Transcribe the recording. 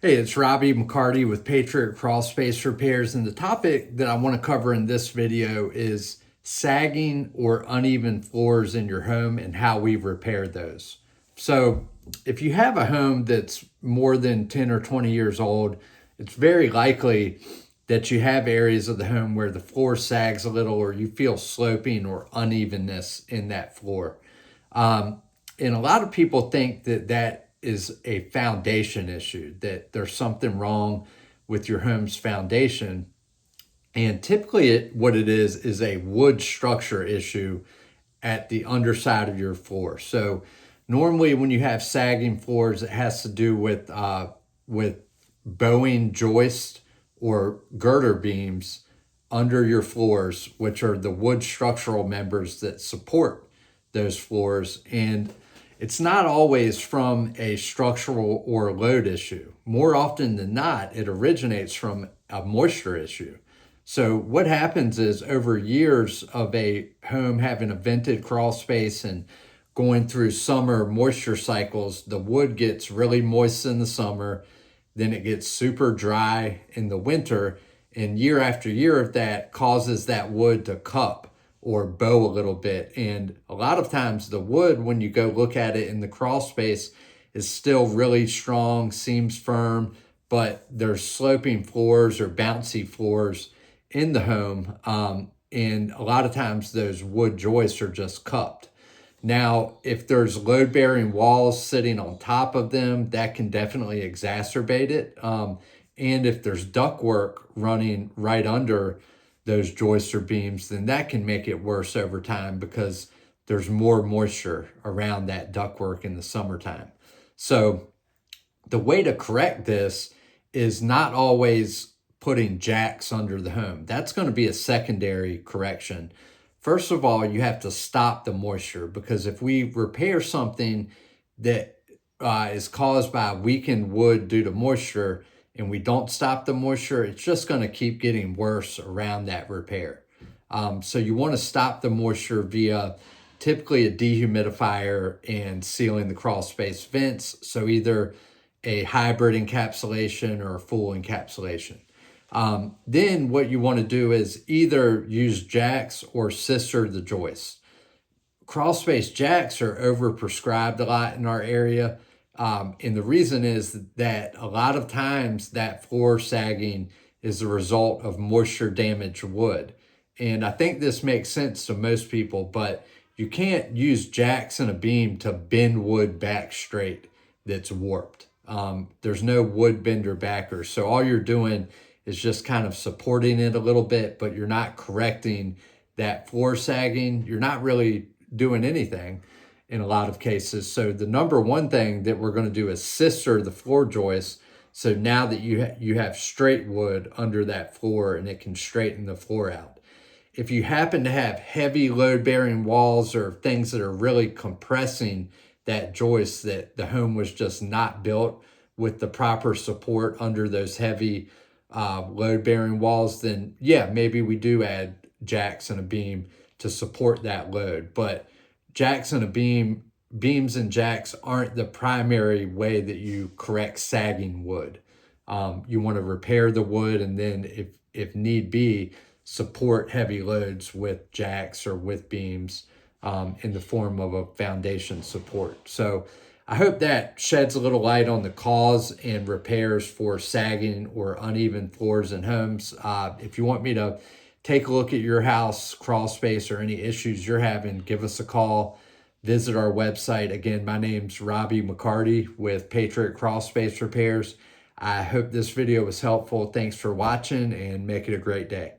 Hey, it's Robbie McCarty with Patriot Crawl Space Repairs, and the topic that I want to cover in this video is sagging or uneven floors in your home and how we repair those. So if you have a home that's more than 10 or 20 years old, it's very likely that you have areas of the home where the floor sags a little or you feel sloping or unevenness in that floor. And a lot of people think that that is a foundation issue, that there's something wrong with your home's foundation. And typically what it is a wood structure issue at the underside of your floor. So normally when you have sagging floors, it has to do with bowing joist or girder beams under your floors, which are the wood structural members that support those floors. And it's not always from a structural or load issue. More often than not, it originates from a moisture issue. So what happens is over years of a home having a vented crawl space and going through summer moisture cycles, the wood gets really moist in the summer, then it gets super dry in the winter, and year after year of that causes that wood to cup or bow a little bit. And a lot of times the wood, when you go look at it in the crawl space, is still really strong, seems firm, but there's sloping floors or bouncy floors in the home. And a lot of times those wood joists are just cupped. Now, if there's load-bearing walls sitting on top of them, that can definitely exacerbate it. And if there's ductwork running right under those joists or beams, then that can make it worse over time because there's more moisture around that ductwork in the summertime. So the way to correct this is not always putting jacks under the home. That's going to be a secondary correction. First of all, you have to stop the moisture, because if we repair something that is caused by weakened wood due to moisture, and we don't stop the moisture, it's just going to keep getting worse around that repair. So you want to stop the moisture via typically a dehumidifier and sealing the crawl space vents. So either a hybrid encapsulation or a full encapsulation. Then what you want to do is either use jacks or scissor the joists. Crawl space jacks are overprescribed a lot in our area. And the reason is that a lot of times that floor sagging is the result of moisture damaged wood. And I think this makes sense to most people, but you can't use jacks and a beam to bend wood back straight that's warped. There's no wood bender backers. So all you're doing is just kind of supporting it a little bit, but you're not correcting that floor sagging. You're not really doing anything in a lot of cases. So the number one thing that we're going to do is scissor the floor joist. So now that you have straight wood under that floor and it can straighten the floor out. If you happen to have heavy load-bearing walls or things that are really compressing that joist, that the home was just not built with the proper support under those heavy load-bearing walls, then yeah, maybe we do add jacks and a beam to support that load. But jacks and beams and jacks aren't the primary way that you correct sagging wood. You want to repair the wood, and then if need be, support heavy loads with jacks or with beams in the form of a foundation support. So I hope that sheds a little light on the cause and repairs for sagging or uneven floors in homes. If you want me to take a look at your house, crawl space, or any issues you're having, give us a call. Visit our website. Again, my name's Robbie McCarty with Patriot Crawl Space Repairs. I hope this video was helpful. Thanks for watching, and make it a great day.